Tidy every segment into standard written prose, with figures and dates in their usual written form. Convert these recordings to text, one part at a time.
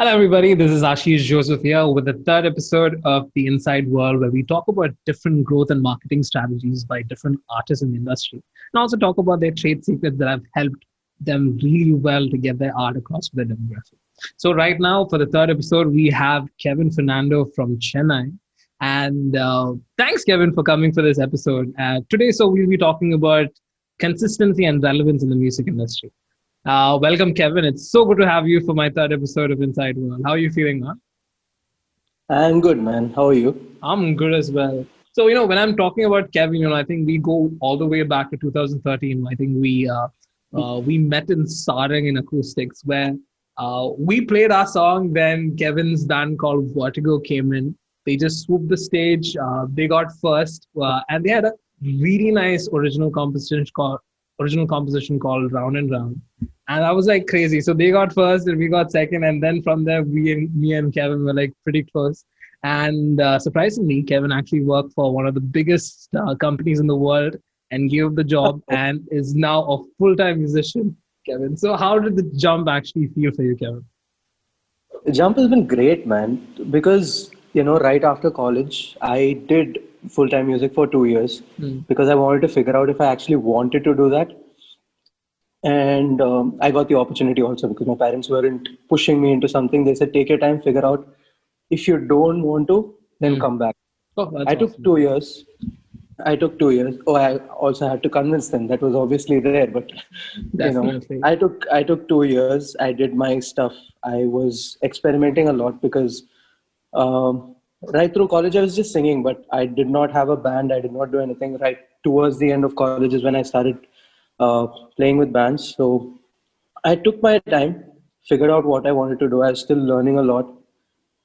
Hello, everybody. This is Ashish Joseph here with the third episode of The Inside World, where we talk about different growth and marketing strategies by different artists in the industry, and also talk about their trade secrets that have helped them really well to get their art across to their demographic. So, right now, for the third episode, we have Kevin Fernando from Chennai. And thanks, Kevin, for coming for this episode. Today, we'll be talking about consistency and relevance in the music industry. Welcome, Kevin. It's so good to have you for my third episode of Inside World. How are you feeling, man? I'm good, man. How are you? I'm good as well. So, when I'm talking about Kevin, I think we go all the way back to 2013. I think we met in Sarang in Acoustics, where we played our song. Then Kevin's band called Vertigo came in. They just swooped the stage. They got first, and they had a really nice original composition called Round and Round. And I was like crazy. So they got first and we got second. And then from there, me and Kevin were like pretty close. And surprisingly, Kevin actually worked for one of the biggest companies in the world and gave up the job and is now a full-time musician, Kevin. So how did the jump actually feel for you, Kevin? Jump has been great, man. Because, right after college, I did full-time music for 2 years because I wanted to figure out if I actually wanted to do that. And I got the opportunity also because my parents weren't pushing me into something. They said, take your time, figure out. If you don't want to, then come back. Oh, that's I took awesome. 2 years. I took 2 years. Oh, I also had to convince them. That was obviously there, but Definitely. I took 2 years. I did my stuff. I was experimenting a lot because right through college I was just singing, but I did not have a band. I did not do anything. Right towards the end of college is when I started playing with bands. So I took my time, figured out what I wanted to do. I was still learning a lot,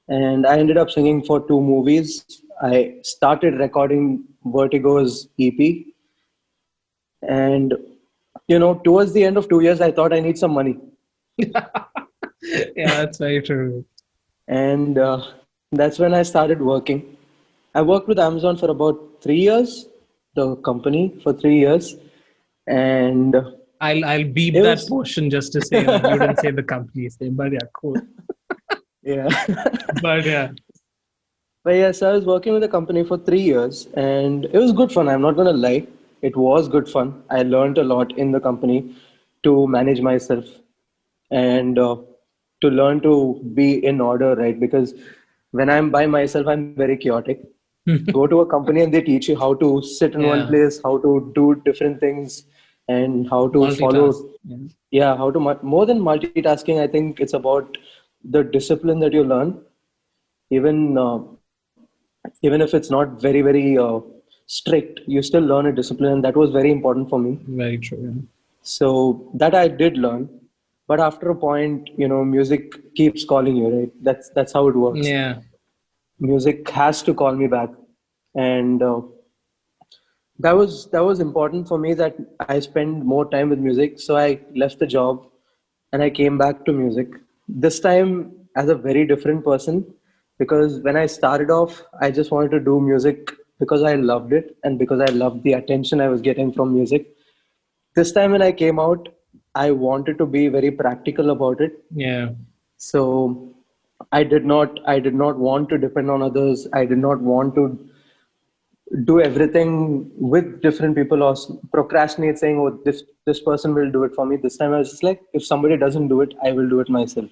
and I ended up singing for two movies. I started recording Vertigo's EP, and towards the end of 2 years, I thought I need some money, Yeah, that's very true. and that's when I started working. I worked with Amazon for about 3 years, the company for 3 years, and I'll beep it that was portion just to say that you didn't say the company's name, but yeah, cool. yeah. But yeah, But yes, I was working with the company for 3 years and it was good fun. I'm not going to lie. It was good fun. I learned a lot in the company to manage myself and to learn to be in order, right? Because when I'm by myself, I'm very chaotic. Go to a company and they teach you how to sit in one yeah, place, how to do different things, and how to multitask. follow. Yeah. Yeah, how to more than multitasking. I think it's about the discipline that you learn even even if it's not very strict, you still learn a discipline, and that was very important for me. Very true. So that I did learn, but after a point, music keeps calling you, right? That's how it works. Yeah. Music has to call me back, and that was important for me that I spend more time with music. So I left the job and I came back to music. This time as a very different person, because when I started off, I just wanted to do music because I loved it and because I loved the attention I was getting from music. This time when I came out, I wanted to be very practical about it. Yeah. So I did not want to depend on others. I did not want to do everything with different people or procrastinate saying, oh, this person will do it for me. This time I was just like, if somebody doesn't do it, I will do it myself.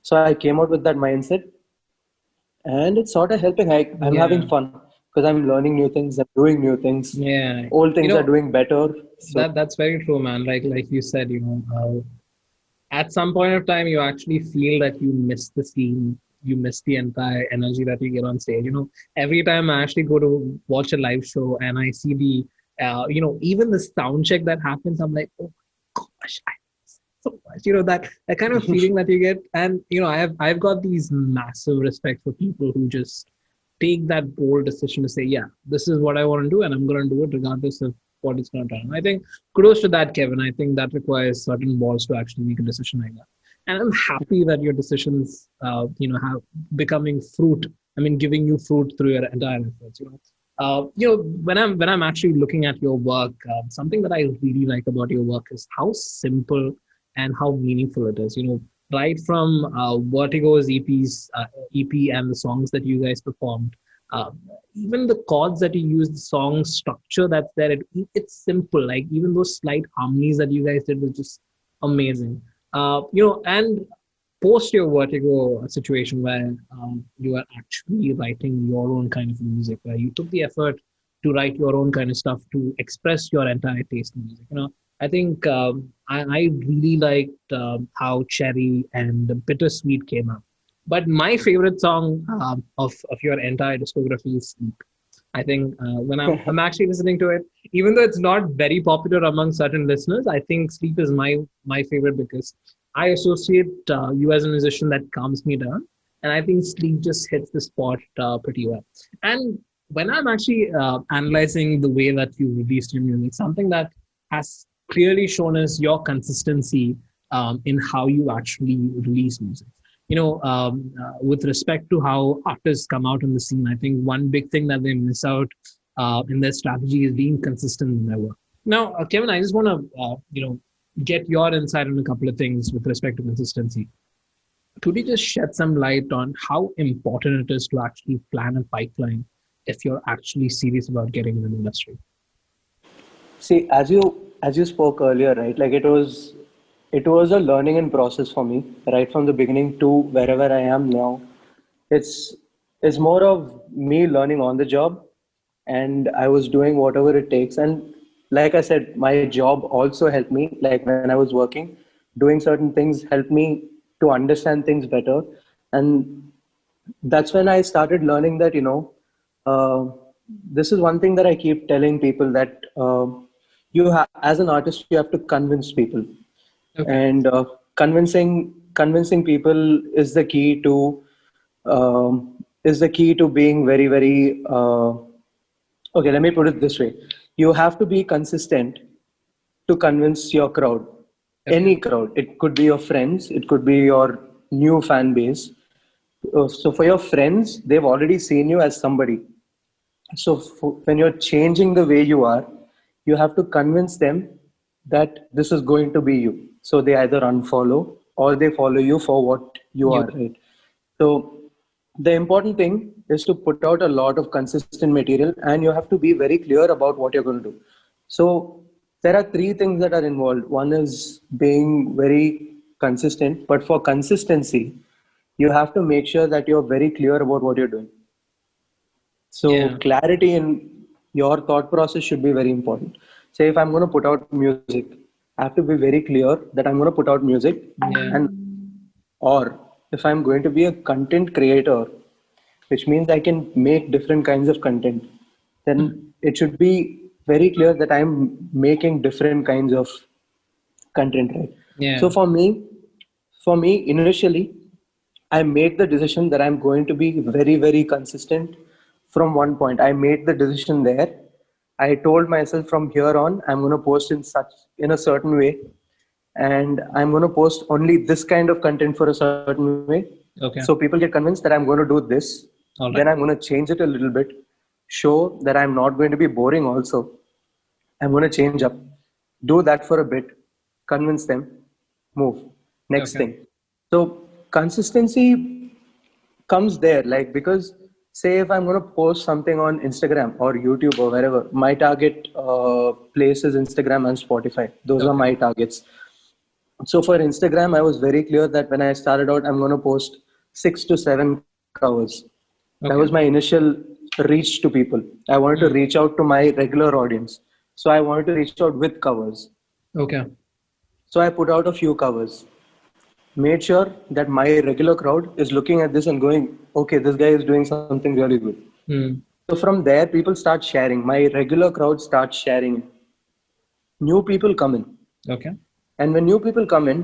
So I came out with that mindset, and it's sort of helping. I'm having Yeah. fun because I'm learning new things, I'm doing new things, Yeah. old You things are know, doing better. So that's very true, man. Like you said, at some point of time, you actually feel that you miss the scene, you miss the entire energy that you get on stage. Every time I actually go to watch a live show and I see even the sound check that happens, I'm like, oh my gosh, I miss it so much. That kind of feeling that you get, and I've got these massive respect for people who just take that bold decision to say, yeah, this is what I want to do, and I'm going to do it regardless of what it's going to turn. I think kudos to that, Kevin. I think that requires certain balls to actually make a decision like that. And I'm happy that your decisions, have becoming fruit. I mean, giving you fruit through your entire efforts. When I'm actually looking at your work, something that I really like about your work is how simple and how meaningful it is. right from Vertigo's EP and the songs that you guys performed. Uh, Even the chords that you use, the song structure that's there, it's simple. Like even those slight harmonies that you guys did was just amazing. And post your Vertigo situation where you are actually writing your own kind of music, where you took the effort to write your own kind of stuff to express your entire taste in music. I think I really liked how Cherry and Bittersweet came up. But my favorite song of your entire discography is Sleep. I think when I'm actually listening to it, even though it's not very popular among certain listeners, I think Sleep is my favorite because I associate you as a musician that calms me down, and I think Sleep just hits the spot pretty well. And when I'm actually analyzing the way that you released your music, something that has clearly shown us your consistency in how you actually release music. With respect to how artists come out in the scene, I think one big thing that they miss out in their strategy is being consistent in their work. Now, Kevin, I just want to, get your insight on a couple of things with respect to consistency. Could you just shed some light on how important it is to actually plan a pipeline if you're actually serious about getting in an industry? See, as you spoke earlier, right? Like it was a learning and process for me, right from the beginning to wherever I am now. It's it's more of me learning on the job, and I was doing whatever it takes. And like I said, my job also helped me. Like when I was working, doing certain things helped me to understand things better, and that's when I started learning that uh, this is one thing that I keep telling people that as an artist you have to convince people, Okay. and convincing people is the key to being very very okay. Let me put it this way: you have to be consistent to convince your crowd, Okay. any crowd. It could be your friends, it could be your new fan base. So for your friends, they've already seen you as somebody. So when you're changing the way you are, you have to convince them that this is going to be you. So they either unfollow or they follow you for what you You. are, right? So the important thing is to put out a lot of consistent material, and you have to be very clear about what you're going to do. So there are three things that are involved. One is being very consistent, but for consistency, you have to make sure that you're very clear about what you're doing. So Yeah. clarity in your thought process should be very important. Say if I'm going to put out music, I have to be very clear that I'm going to put out music, Yeah. and or if I'm going to be a content creator, which means I can make different kinds of content, then it should be very clear that I'm making different kinds of content, right? Yeah. So for me initially, I made the decision that I'm going to be very, very consistent from one point. I made the decision there. I told myself from here on, I'm going to post in a certain way, and I'm going to post only this kind of content for a certain way. So Okay. people get convinced that I'm going to do this. All Then right. I'm going to change it a little bit, show that I'm not going to be boring also. I'm going to change up. Do that for a bit, convince them, move. Next Okay. thing. So consistency comes there, like because say if I'm going to post something on Instagram or YouTube or wherever, my target place is Instagram and Spotify. Those are Okay. my targets. So for Instagram, I was very clear that when I started out, I'm going to post 6 to 7 covers. That was my Okay. initial reach to people. I wanted to Mm. reach out to my regular audience. So I wanted to reach out with covers. Okay. So I put out a few covers, made sure that my regular crowd is looking at this and going, okay, this guy is doing something really good. Mm. So from there, people start sharing. My regular crowd starts sharing. New people come in. Okay. And when new people come in,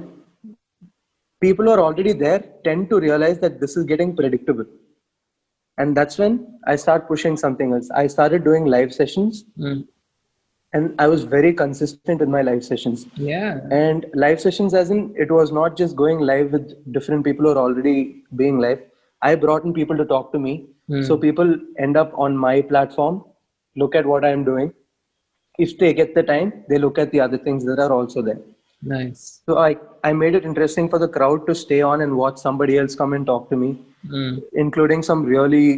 people who are already there tend to realize that this is getting predictable. And that's when I start pushing something else. I started doing live sessions, Mm. and I was very consistent in my live sessions. Yeah. And live sessions, as in, it was not just going live with different people who are already being live. I brought in people to talk to me. So Mm. people end up on my platform, look at what I'm doing. If they get the time, they look at the other things that are also there. Nice. So I made it interesting for the crowd to stay on and watch somebody else come and talk to me, Mm. including some really,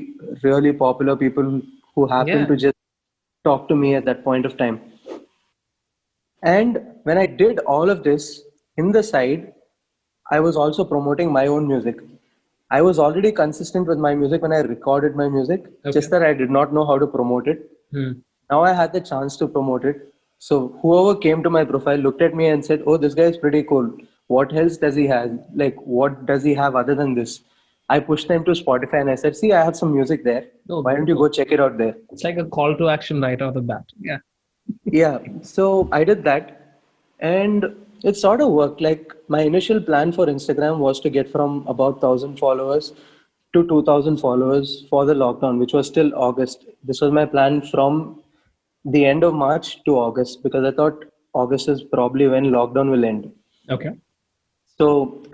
really popular people who happened Yeah. to just talk to me at that point of time. And when I did all of this in the side, I was also promoting my own music. I was already consistent with my music when I recorded my music, Okay. just that I did not know how to promote it. Mm. Now I had the chance to promote it. So whoever came to my profile looked at me and said, "Oh, this guy is pretty cool. What else does he have? Like, what does he have other than this?" I pushed them to Spotify and I said, "See, I have some music there. Oh, Why don't you beautiful. go check it out there?" It's like a call to action right off the bat. Yeah. Yeah, so I did that, and it sort of worked. Like my initial plan for Instagram was to get from about 1,000 followers to 2,000 followers for the lockdown, which was still August. This was my plan from the end of March to August because I thought August is probably when lockdown will end. Okay. So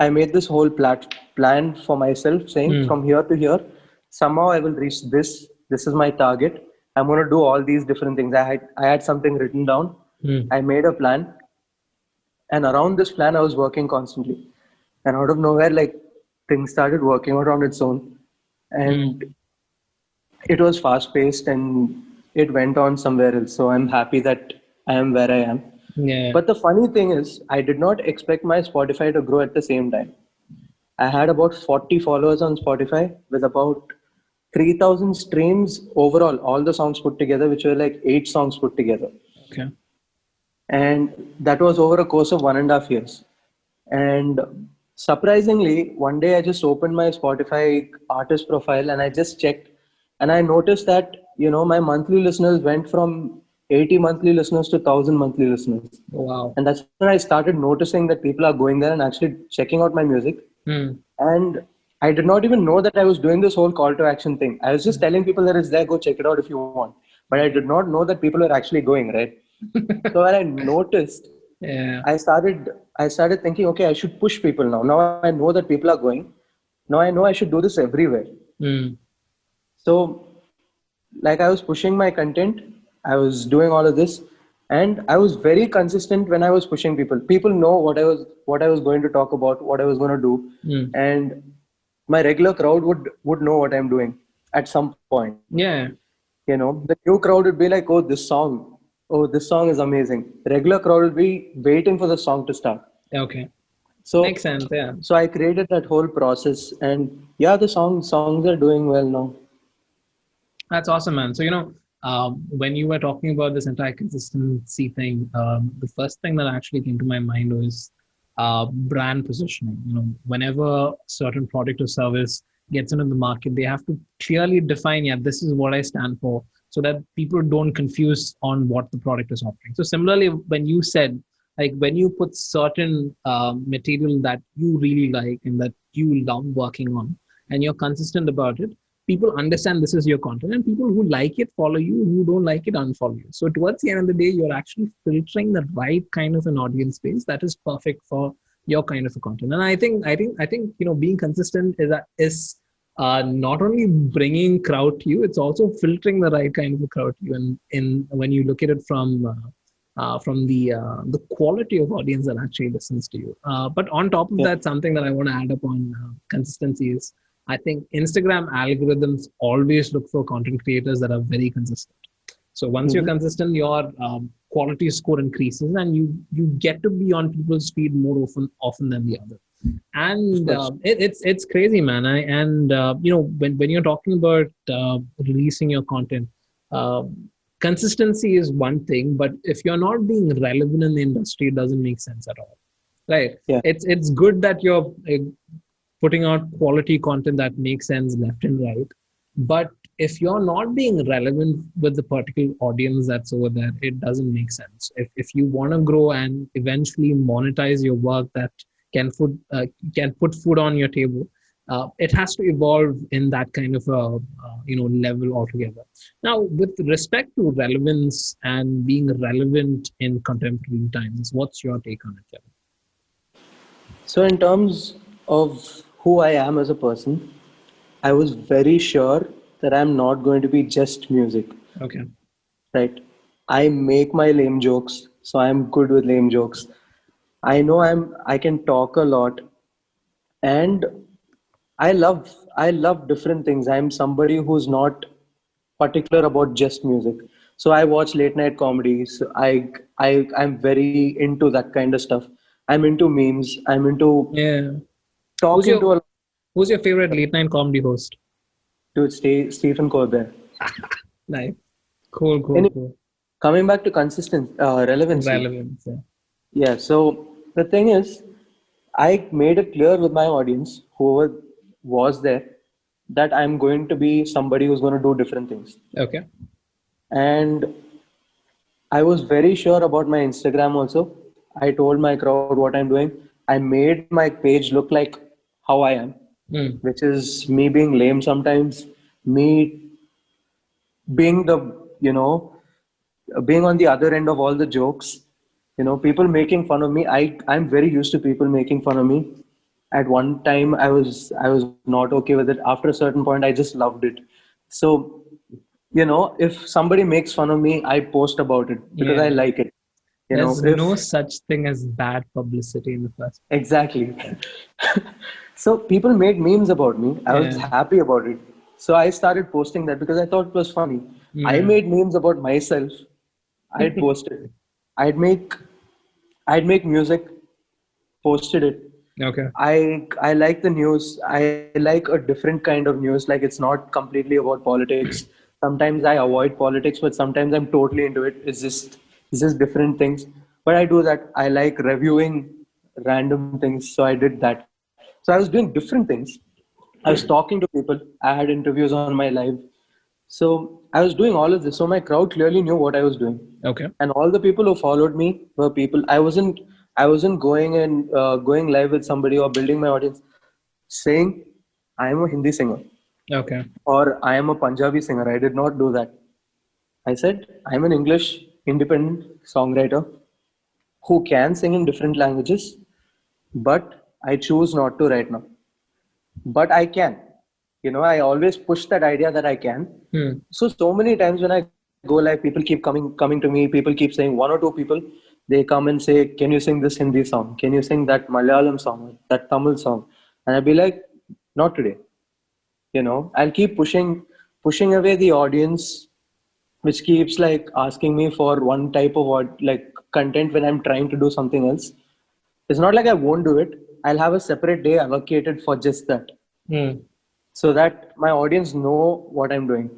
I made this whole plan for myself, saying Mm. from here to here, somehow I will reach this. This is my target. I'm going to do all these different things. I had something written down. Mm. I made a plan, and around this plan, I was working constantly. And out of nowhere, like things started working out on its own, Mm. and it was fast paced, and it went on somewhere else. So I'm happy that I am where I am. Yeah. But the funny thing is, I did not expect my Spotify to grow at the same time. I had about 40 followers on Spotify with about 3,000 streams overall, all the songs put together, which were like 8 songs put together. Okay. And that was over a course of 1.5 years. And surprisingly, one day I just opened my Spotify artist profile and I just checked, and I noticed that, my monthly listeners went from 80 monthly listeners to 1,000 monthly listeners. Wow. And that's when I started noticing that people are going there and actually checking out my music. Mm. And I did not even know that I was doing this whole call to action thing. I was just telling people that it's there, go check it out if you want. But I did not know that people were actually going, right? So when I noticed, Yeah. I started thinking, okay, I should push people now. Now I know that people are going. Now I know I should do this everywhere. Mm. So like I was pushing my content, I was doing all of this, and I was very consistent when I was pushing people. People know what I was going to talk about, what I was going to do, Mm. and my regular crowd would know what I'm doing at some point. Yeah. The new crowd would be like, oh, this song is amazing. Regular crowd would be waiting for the song to start. Okay. So Makes sense. Yeah. so I created that whole process, and yeah, the songs are doing well now. That's awesome, man. So, when you were talking about this entire consistency thing, the first thing that actually came to my mind was brand positioning. Whenever certain product or service gets into the market, they have to clearly define, yeah, this is what I stand for, so that people don't confuse on what the product is offering. So similarly, when you said, like, when you put certain material that you really like and that you love working on, and you're consistent about it, people understand this is your content, and people who like it follow you, who don't like it unfollow you. So towards the end of the day, you're actually filtering the right kind of an audience base that is perfect for your kind of a content. And I think being consistent is not only bringing crowd to you, it's also filtering the right kind of a crowd to you. And in when you look at it from the quality of audience that actually listens to you. But on top of Yeah. that, something that I want to add up on consistency is, I think Instagram algorithms always look for content creators that are very consistent. So once you're Mhm. consistent, your quality score increases, and you get to be on people's feed more often than the other. Of And course. it's crazy, man. When you're talking about releasing your content, uh, consistency is one thing, but if you're not being relevant in the industry, it doesn't make sense at all, right? Yeah. It's good that you're putting out quality content that makes sense left and right. But if you're not being relevant with the particular audience that's over there, it doesn't make sense. If you want to grow and eventually monetize your work that can put food on your table, it has to evolve in that kind of a level altogether. Now, with respect to relevance and being relevant in contemporary times, what's your take on it, Kevin? So in terms of who I am as a person, I was very sure that I'm not going to be just music, Okay. right? I make my lame jokes, so I'm good with lame jokes. I know I can talk a lot, and I love different things. I'm somebody who's not particular about just music. So I watch late night comedies. I'm very into that kind of stuff. I'm into memes. I'm into Yeah. Who's talking your to a Who's your favorite late night comedy host? to Stephen Colbert. Nice. Cool, cool, Anyway, cool. coming back to consistent relevancy. Relevance. Yeah. Yeah. So the thing is, I made it clear with my audience, whoever was there, that I'm going to be somebody who's going to do different things. Okay. And I was very sure about my Instagram also. I told my crowd what I'm doing. I made my page look like how I am, Hmm. which is me being lame sometimes, me being the, you know, being on the other end of all the jokes, people making fun of me. I'm very used to people making fun of me. At one time, I was not okay with it. After a certain point, I just loved it. So, if somebody makes fun of me, I post about it because I Yeah. like it. There's no If such thing as bad publicity in the first. exactly. So people made memes about me. I was Yeah. happy about it. So I started posting that because I thought it was funny. I Yeah. made memes about myself. I'd post it. I'd make I'd make music, posted it. Okay. I like the news. I like a different kind of news. Like it's not completely about politics. Sometimes I avoid politics, but sometimes I'm totally into it. It's just different things. But I do that. I like reviewing random things. So I did that. So I was doing different things. I was talking to people. I had interviews on my live. So I was doing all of this. So my crowd clearly knew what I was doing, Okay. and all the people who followed me were people. I wasn't going and going live with somebody or building my audience, saying I am a Hindi singer Okay. or I am a Punjabi singer. I did not do that. I said I'm an English independent songwriter who can sing in different languages, but I choose not to right now. But I can. I always push that idea that I can. Hmm. So many times when I go live, people keep coming to me. People keep saying, one or two people, they come and say, "Can you sing this Hindi song? Can you sing that Malayalam song, that Tamil song?" And I'll be like, "Not today." I'll keep pushing away the audience, which keeps like asking me for one type of like content when I'm trying to do something else. It's not like I won't do it. I'll have a separate day allocated for just that, Hmm. so that my audience know what I'm doing.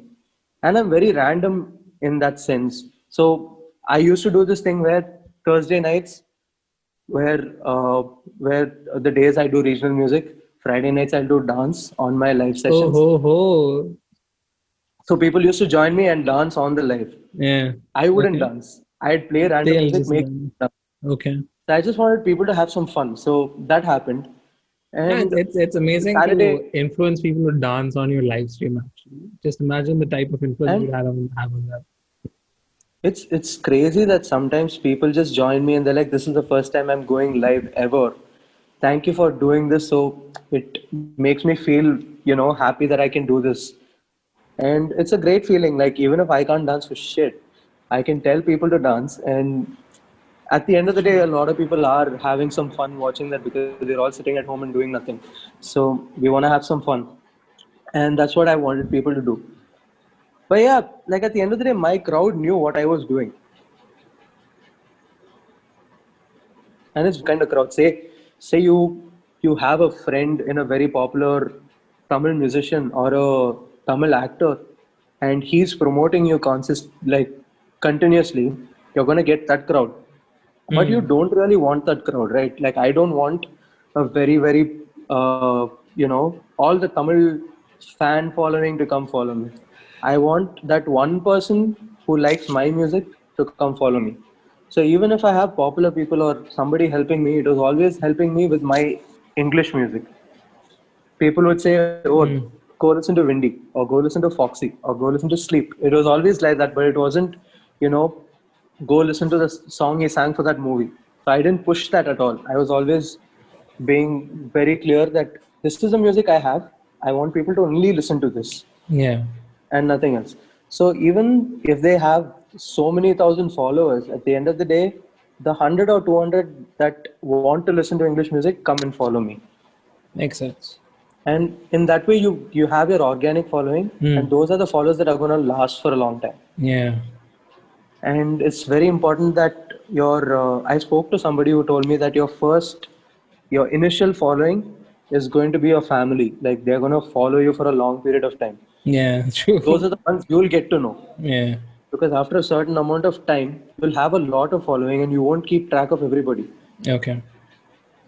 And I'm very random in that sense. So I used to do this thing where Thursday nights, where the days I do regional music, Friday nights I'll do dance on my live Oh sessions. ho ho. So people used to join me and dance on the live. Yeah. I wouldn't Okay. dance. I'd play random They'll music, just make dance. okay. So I just wanted people to have some fun. So that happened. Yeah, And it's amazing to Saturday, influence people to dance on your live stream. Actually, just imagine the type of influence you and would have on that. it's crazy that sometimes people just join me and they're like, "This is the first time I'm going live ever. Thank you for doing this." So it makes me feel, happy that I can do this. And it's a great feeling. Like even if I can't dance for shit, I can tell people to dance. And at the end of the day, a lot of people are having some fun watching that because they're all sitting at home and doing nothing. So we want to have some fun. And that's what I wanted people to do. But yeah, like at the end of the day, my crowd knew what I was doing. And it's kind of crowd. Say you have a friend in a very popular Tamil musician or a Tamil actor, and he's promoting you like continuously. You're gonna get that crowd, but you Hmm. don't really want that crowd, right? Like I don't want a very all the Tamil fan following to come follow me. I want that one person who likes my music to come follow me. So even if I have popular people or somebody helping me, it was always helping me with my English music. People would say, "Oh, Hmm. go listen to Windy, or go listen to Foxy, or go listen to Sleep." It was always like that, but it wasn't, you know, go listen to the song he sang for that movie. So I didn't push that at all. I was always being very clear that this is the music I have. I want people to only listen to this Yeah. and nothing else. So even if they have so many thousand followers, at the end of the day, the 100 or 200 that want to listen to English music come and follow me. Makes sense. And in that way, you have your organic following, and those are the followers that are going to last for a long time. Yeah. And it's very important that I spoke to somebody who told me that your initial following is going to be your family. Like they're going to follow you for a long period of time. Yeah, true. Those are the ones you'll get to know. Yeah. Because after a certain amount of time, you'll have a lot of following and you won't keep track of everybody. Okay.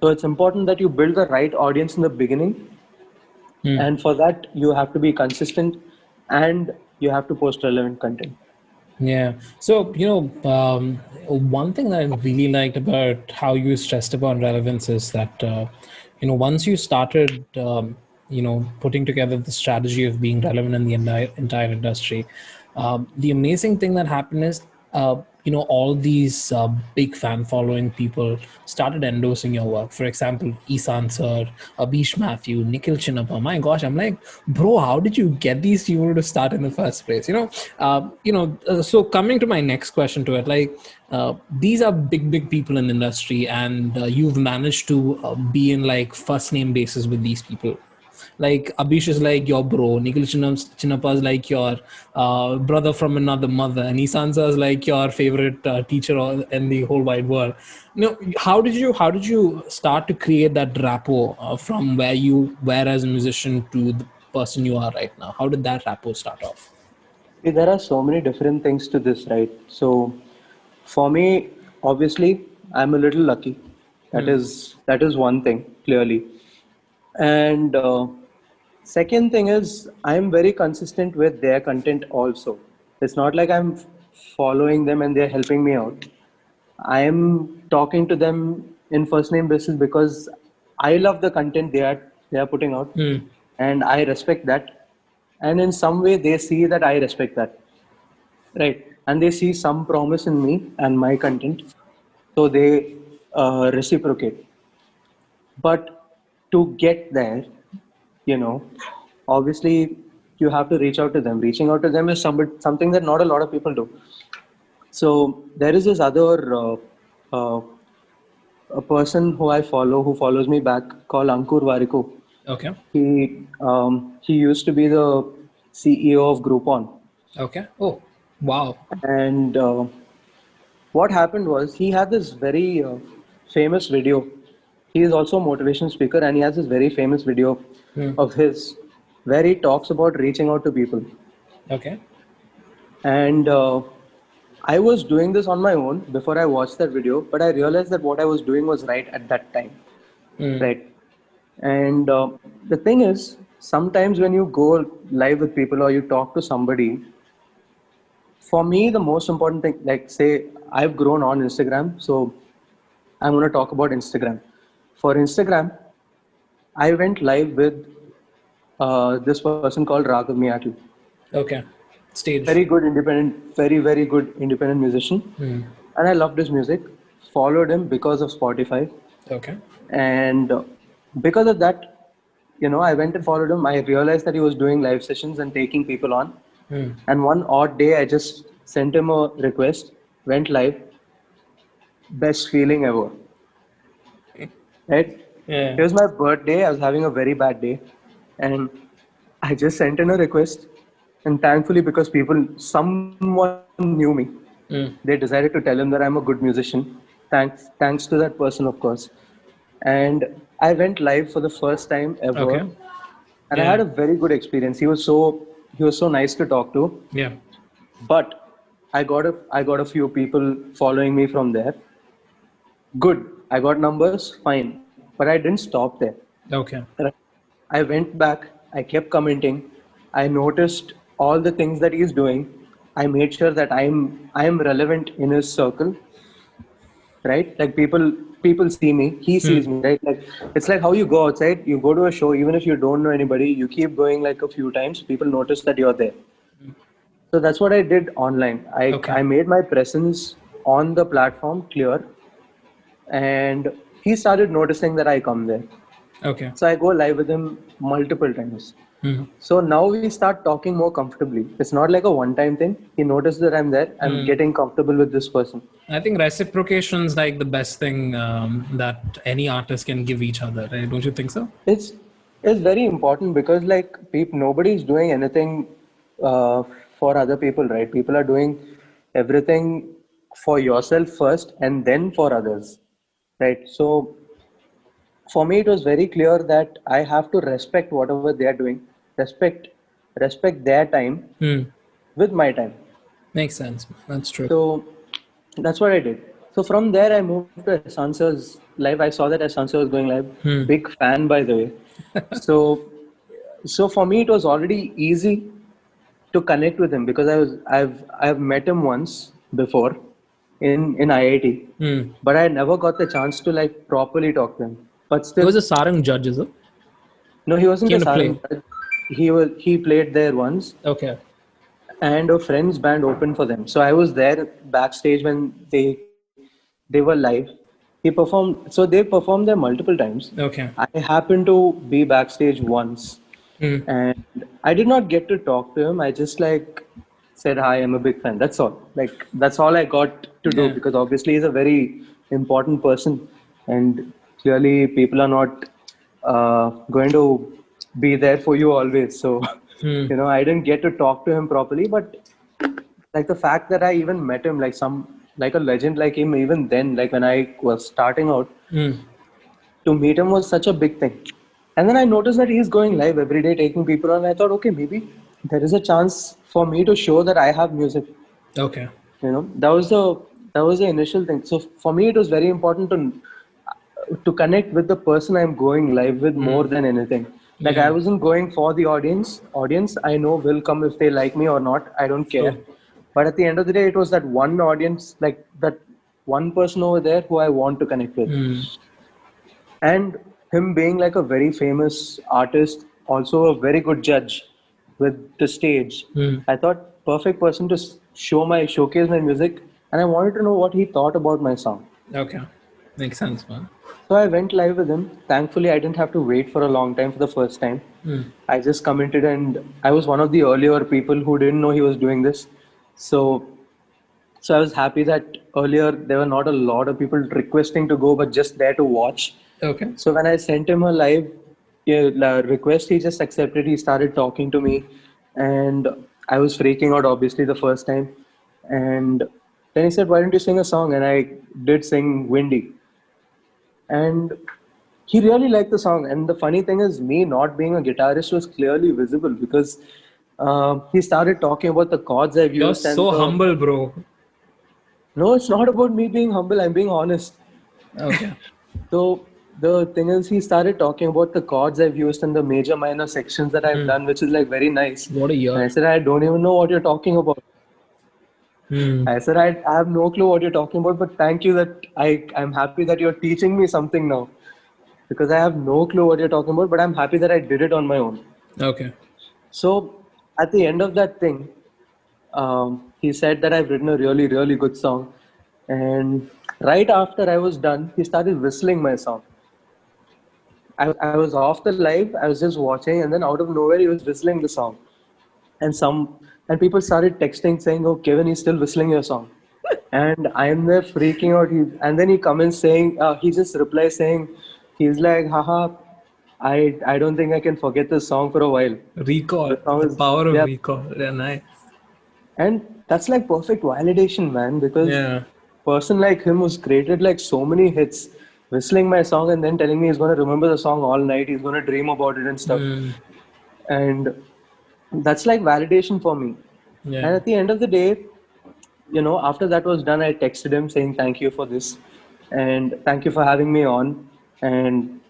So it's important that you build the right audience in the beginning. And for that, you have to be consistent and you have to post relevant content. Yeah. So, one thing that I really liked about how you stressed about relevance is that, once you started, putting together the strategy of being relevant in the entire industry, the amazing thing that happened is, all these big fan following people started endorsing your work. For example, Isan Sir, Abish Matthew, Nikhil Chinnappa. My gosh, I'm like, bro, how did you get these people to start in the first place? So coming to my next question to it, like, these are big people in the industry, and you've managed to be in like first name basis with these people. Like Abish is like your bro, Nikhil Chinnappa is like your brother from another mother, and Isansa is like your favorite teacher in the whole wide world. How did you start to create that rapport from where you were as a musician to the person you are right now? How did that rapport start off? See, there are so many different things to this, right? So for me, obviously, I'm a little lucky. That is one thing, clearly. And second thing is, I'm very consistent with their content also. It's not like I'm following them and they're helping me out. I am talking to them in first name basis because I love the content they are putting out, and I respect that. And in some way, they see that I respect that, right? And they see some promise in me and my content, so they reciprocate. But to get there, obviously you have to reach out to them. Reaching out to them is something that not a lot of people do. So there is this other uh, a person who I follow who follows me back called Ankur Warikoo. Okay. He used to be the CEO of Groupon. Okay. Oh, wow. And what happened was he had this very famous video. He is also a motivation speaker, and he has this very famous video of his where he talks about reaching out to people. Okay. And I was doing this on my own before I watched that video, but I realized that what I was doing was right at that time. Right. And the thing is, sometimes when you go live with people or you talk to somebody, for me, the most important thing, like say, I've grown on Instagram, so I'm going to talk about Instagram. For Instagram, I went live with this person called Raghav Miyaki. Okay. Stage. Very good independent, very good independent musician. And I loved his music. Followed him because of Spotify. Okay. And because of that, I went and followed him. I realized that he was doing live sessions and taking people on. And one odd day, I just sent him a request, went live. Best feeling ever. Right? Yeah. It was my birthday. I was having a very bad day. And I just sent in a request. And thankfully, because someone knew me, they decided to tell him that I'm a good musician. Thanks to that person, of course. And I went live for the first time ever. Okay. And I had a very good experience. He was so nice to talk to. Yeah. But I got a few people following me from there. Good. I got numbers, fine. But I didn't stop there. Okay. I went back, I kept commenting. I noticed all the things that he's doing. I made sure that I am relevant in his circle. Right? Like people see me, he sees me, right? Like it's like how you go outside, you go to a show, even if you don't know anybody, you keep going like a few times, people notice that you're there. So that's what I did online. I made my presence on the platform clear, and he started noticing that I come there. Okay. So I go live with him multiple times. Hmm. So now we start talking more comfortably. It's not like a one-time thing. He noticed that I'm there. I'm getting comfortable with this person. I think reciprocation is like the best thing that any artist can give each other, right? Don't you think so? It's it's very important because like nobody is doing anything uh, for other people, right? People are doing everything for yourself first and then for others, right? So for me, it was very clear that I have to respect whatever they are doing, respect respect their time Hmm. with my time. Makes sense. That's true. So that's what I did. So from there, I moved to Asansa's live. I saw that Asansa was going live. Big fan, by the way. So, so for me, it was already easy to connect with him because I've met him once before in IIT, but I never got the chance to like properly talk to him. But He still, was a Sarang judge, is it? no, he wasn't a Came to play. Sarang judge. He played there once, Okay. and a friend's band opened for them. So I was there backstage when they were live. He performed, so they performed there multiple times. Okay. I happened to be backstage once, and I did not get to talk to him. I just like said hi, I'm a big fan. That's all. Like that's all I got to do Yeah. because obviously he's a very important person, and clearly people are not going to be there for you always. So I didn't get to talk to him properly, but like the fact that I even met him, like a legend like him, even then, like when I was starting out, to meet him was such a big thing. And then I noticed that he's going live every day, taking people on. I thought, okay, maybe there is a chance for me to show that I have music. Okay. That was the initial thing. So for me, it was very important to connect with the person I'm going live with more than anything. Like Yeah. I wasn't going for the audience. Audience I know will come if they like me or not. I don't care. True. But at the end of the day, it was that one audience, like that one person over there who I want to connect with. And him being like a very famous artist, also a very good judge with the stage. I thought perfect person to showcase my music, and I wanted to know what he thought about my song. Okay. Makes sense, man. So I went live with him. Thankfully, I didn't have to wait for a long time for the first time. I just commented, and I was one of the earlier people who didn't know he was doing this. So I was happy that earlier there were not a lot of people requesting to go, but just there to watch. Okay. So when I sent him a live request, he just accepted. He started talking to me, and I was freaking out obviously the first time. And then he said, "Why don't you sing a song?" And I did sing "Windy," and he really liked the song. And the funny thing is, me not being a guitarist was clearly visible because he started talking about the chords I've You're used. And so humble, bro. no, it's not about me being humble. I'm being honest. Okay. So the thing is, he started talking about the chords I've used and the major minor sections that I've done, which is like very nice. What a year. And I said, I don't even know what you're talking about. I said, I have no clue what you're talking about, but thank you that I'm happy that you're teaching me something now. Because I have no clue what you're talking about, but I'm happy that I did it on my own. Okay. So at the end of that thing, he said that I've written a really, really good song. And right after I was done, he started whistling my song. I was off the live, I was just watching, and then out of nowhere, he was whistling the song. And people started texting saying, "Oh, Kevin, he's still whistling your song." And I'm there freaking out. And then he comments saying, he just replies saying, he's like, "Haha, I don't think I can forget this song for a while." Recall. The song The is- power of yeah. recall. Yeah, nice. And that's like perfect validation, man, because Yeah. person like him who's created like so many hits, whistling my song and then telling me he's going to remember the song all night, he's going to dream about it and stuff. And that's like validation for me. And Yeah. at the end of the day, after that was done, I texted him saying thank you for this and thank you for having me on. And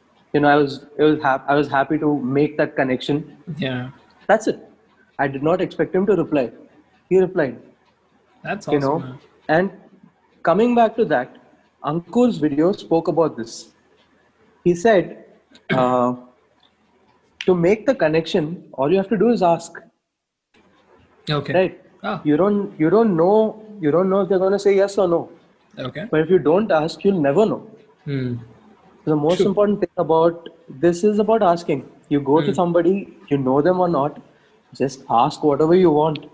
I was happy to make that connection. Yeah. That's it. I did not expect him to reply. He replied. That's you awesome, know man. and coming back to that, Ankur's video spoke about this. He said to make the connection, all you have to do is ask, Okay. right? Ah. You don't know if they're going to say yes or no, Okay. but if you don't ask, you'll never know. The most True. important thing about this is about asking. You go to somebody, you know them or not, just ask whatever you want.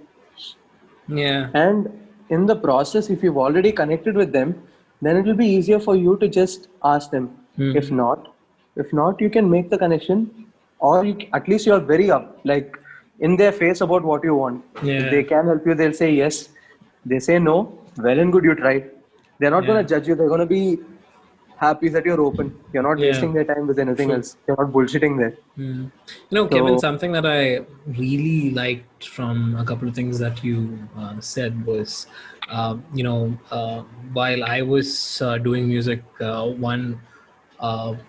Yeah. And in the process, if you've already connected with them, then it will be easier for you to just ask them. If not, you can make the connection, or at least you're very up, like in their face about what you want. If Yeah. they can help you, they'll say yes. They say no, well and good, you tried. They're not Yeah. going to judge you. They're going to be happy that you're open. You're not Yeah. wasting their time with anything True. else. You're not bullshitting there. You know, Kevin, So something that I really liked from a couple of things that you said was, while I was doing music,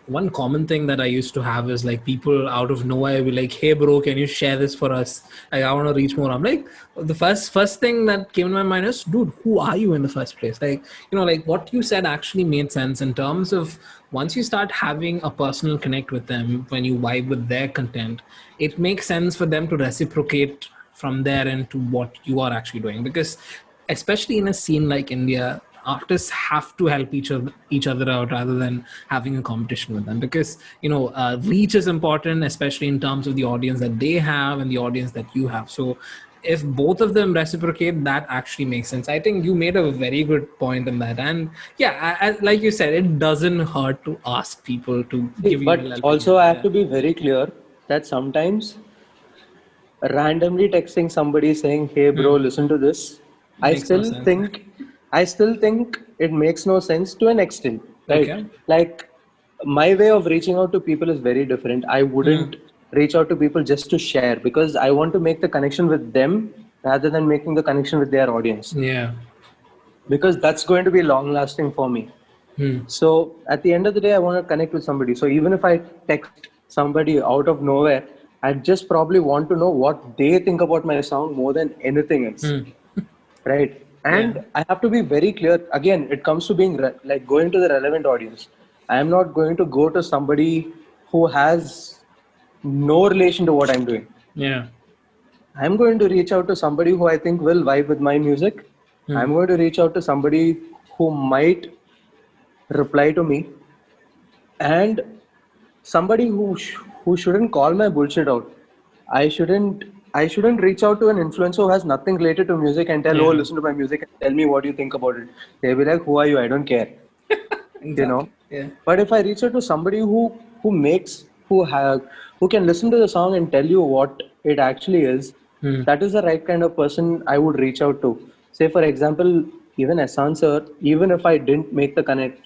one common thing that I used to have is like people out of nowhere be like, "Hey, bro, can you share this for us? Like, I want to reach more." I'm like, the first thing that came in my mind is, dude, who are you in the first place? Like, like what you said actually made sense in terms of once you start having a personal connect with them, when you vibe with their content, it makes sense for them to reciprocate from there into what you are actually doing, because especially in a scene like India, artists have to help each other out rather than having a competition with them, because reach is important, especially in terms of the audience that they have and the audience that you have. So if both of them reciprocate, that actually makes sense. I think you made a very good point in that. And yeah, like you said, it doesn't hurt to ask people to see, give you a little but helping also hand. I have Yeah, to be very clear that sometimes randomly texting somebody saying, "Hey bro, listen to this," I makes no still sense. think I still think it makes no sense to an extent, right? Okay. Like my way of reaching out to people is very different. I wouldn't reach out to people just to share because I want to make the connection with them rather than making the connection with their audience Yeah. because that's going to be long lasting for me. So at the end of the day, I want to connect with somebody. So even if I text somebody out of nowhere, I just probably want to know what they think about my song more than anything else, right? Yeah. And I have to be very clear. Again, it comes to being like going to the relevant audience. I am not going to go to somebody who has no relation to what I'm doing. Yeah. I'm going to reach out to somebody who I think will vibe with my music. I'm going to reach out to somebody who might reply to me, and somebody who shouldn't call my bullshit out. I shouldn't reach out to an influencer who has nothing related to music and tell, "Oh, Yeah. listen to my music and tell me what you think about it." They'll be like, "Who are you? I don't care." you know Exactly. Yeah. but if I reach out to somebody who makes who can listen to the song and tell you what it actually is, that is the right kind of person I would reach out to. Say for example, even Asan sir, even if I didn't make the connect,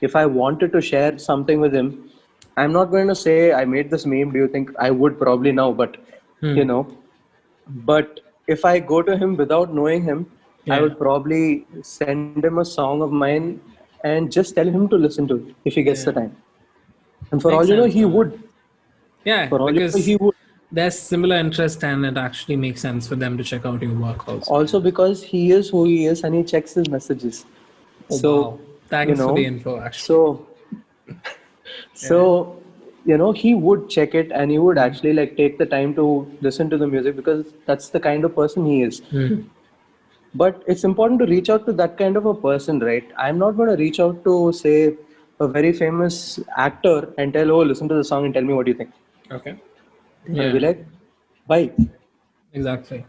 if I wanted to share something with him, I'm not going to say, "I made this meme, do you think I would?" Probably now, but you know but if I go to him without knowing him, I Yeah. would probably send him a song of mine and just tell him to listen to it if he gets the Yeah. time. And for all Makes you know, sense, he man. would. Yeah, For all you know, because he would. there's similar interest and it actually makes sense for them to check out your work also. Also because he is who he is and he checks his messages. Oh, wow. So, you Thanks for the know, info, actually. so Yeah. so he would check it and he would actually like take the time to listen to the music because that's the kind of person he is. But it's important to reach out to that kind of a person, right? I'm not going to reach out to, say, a very famous actor and tell, "Oh, listen to the song and tell me what you think." Okay. They're going to be Yeah, like, "Bye." exactly.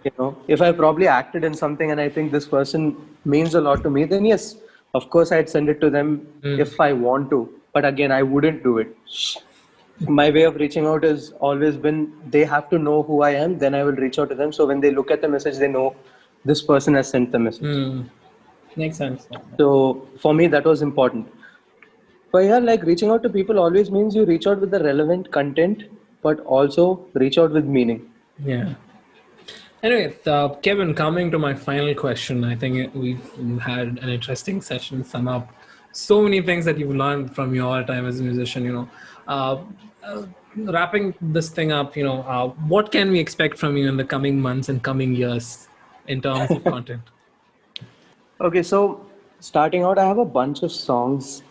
If I probably acted in something and I think this person means a lot to me, then yes, of course, I'd send it to them if I want to. But again, I wouldn't do it. My way of reaching out has always been they have to know who I am, then I will reach out to them. So when they look at the message, they know this person has sent the message. Makes sense. So for me, that was important. But yeah, like reaching out to people always means you reach out with the relevant content, but also reach out with meaning. Yeah. Anyway, Kevin, coming to my final question, I think we've had an interesting session. Sum up so many things that you've learned from your time as a musician. Uh, wrapping this thing up, what can we expect from you in the coming months and coming years in terms of content? Okay, so starting out, I have a bunch of songs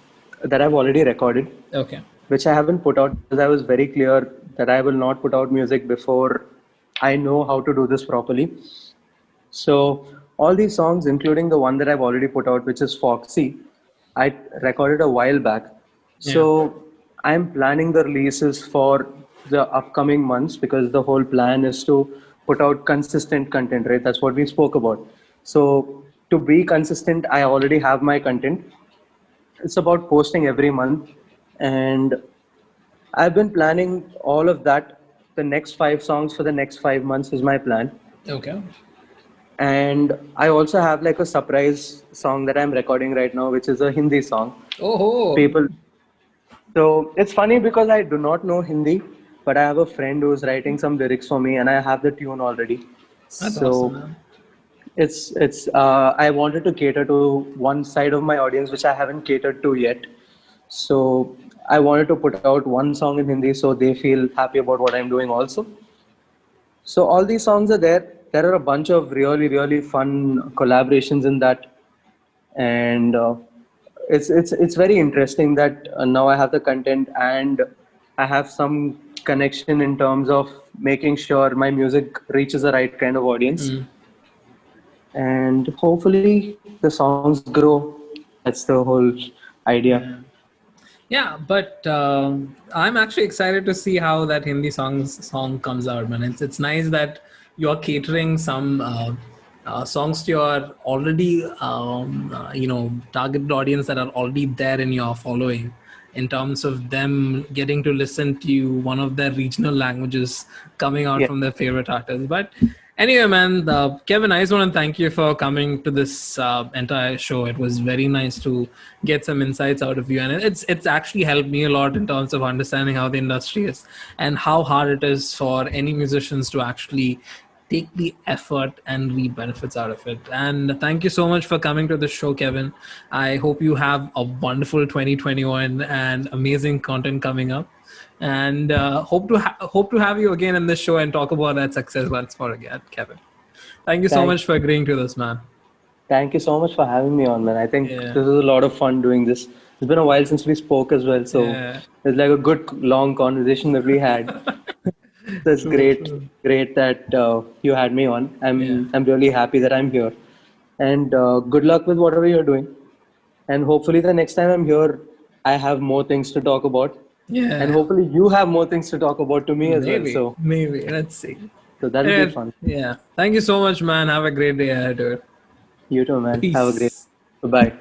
that I've already recorded, Okay. which I haven't put out because I was very clear that I will not put out music before I know how to do this properly. So all these songs, including the one that I've already put out, which is Foxy, I recorded a while back. Yeah. So I'm planning the releases for the upcoming months, because the whole plan is to put out consistent content, right? That's what we spoke about. So to be consistent, I already have my content. It's about posting every month, and I've been planning all of that. The next 5 songs for the next 5 months is my plan. Okay. And I also have like a surprise song that I'm recording right now, which is a Hindi song. Oh, People, so it's funny because I do not know Hindi, but I have a friend who's writing some lyrics for me, and I have the tune already. that's awesome, So man. it's I wanted to cater to one side of my audience which I haven't catered to yet. So I wanted to put out one song in Hindi so they feel happy about what I'm doing also. So all these songs are there. There are a bunch of really really fun collaborations in that, and it's very interesting that now I have the content and I have some connection in terms of making sure my music reaches the right kind of audience, and hopefully the songs grow. That's the whole idea. Yeah, but I'm actually excited to see how that Hindi song comes out, man. It's nice that you're catering some songs to your already targeted audience that are already there in your following, in terms of them getting to listen to you, one of their regional languages coming out Yeah. from their favorite artist. But anyway, man, Kevin, I just want to thank you for coming to this entire show. It was very nice to get some insights out of you, and it's actually helped me a lot in terms of understanding how the industry is and how hard it is for any musicians to actually take the effort and reap benefits out of it. And thank you so much for coming to the show, Kevin. I hope you have a wonderful 2021 and amazing content coming up. And hope to have you again in this show and talk about that success once more again, Kevin. Thank you so Thank much for agreeing to this, man. Thank you so much for having me on, man. I think Yeah. this is a lot of fun doing this. It's been a while since we spoke as well, so Yeah. it's like a good long conversation that we had. So it's great that you had me on. Yeah. I'm really happy that I'm here, and good luck with whatever you're doing. And hopefully the next time I'm here, I have more things to talk about, and Yeah. hopefully you have more things to talk about to me as well. Maybe. Let's see. So that'll be Yeah. fun. Yeah. Thank you so much, man. Have a great day ahead, dude. You too, man. Have a great. Peace. Bye.